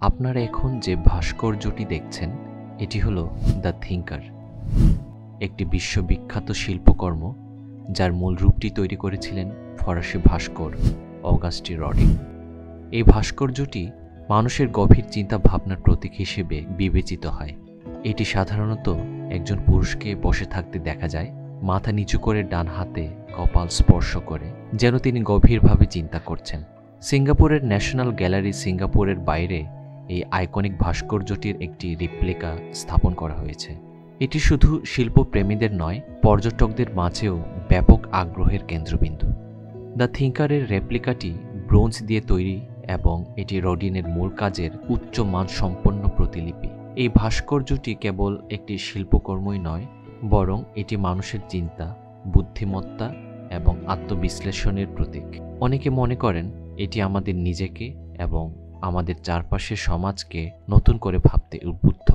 আপনারা এখন যে ভাস্কর্যটি দেখছেন এটি হলো দ্য থিঙ্কার, একটি বিশ্ববিখ্যাত শিল্পকর্ম যার মূল রূপটি তৈরি করেছিলেন ফরাসি ভাস্কর অগাস্টি রডিং। এই ভাস্কর্যটি মানুষের গভীর চিন্তা ভাবনার প্রতীক হিসেবে বিবেচিত হয়। এটি সাধারণত একজন পুরুষকে বসে থাকতে দেখা যায়, মাথা নিচু করে ডান হাতে কপাল স্পর্শ করে, যেন তিনি গভীরভাবে চিন্তা করছেন। সিঙ্গাপুরের ন্যাশনাল গ্যালারি সিঙ্গাপুরের বাইরে এই আইকনিক ভাস্কর্যটির একটি রিপ্লিকা স্থাপন করা হয়েছে। এটি শুধু শিল্পপ্রেমীদের নয়, পর্যটকদের মাঝেও ব্যাপক আগ্রহের কেন্দ্রবিন্দু। দ্য থিঙ্কারের রেপ্লিকাটি ব্রোঞ্জ দিয়ে তৈরি এবং এটি রডিনের মূল কাজের উচ্চ মানসম্পন্ন প্রতিলিপি। এই ভাস্কর্যটি কেবল একটি শিল্পকর্মই নয়, বরং এটি মানুষের চিন্তা, বুদ্ধিমত্তা এবং আত্মবিশ্লেষণের প্রতীক। অনেকে মনে করেন এটি আমাদের নিজেকে এবং আমাদের চারপাশের সমাজকে নতুন করে ভাবতে উদ্বুদ্ধ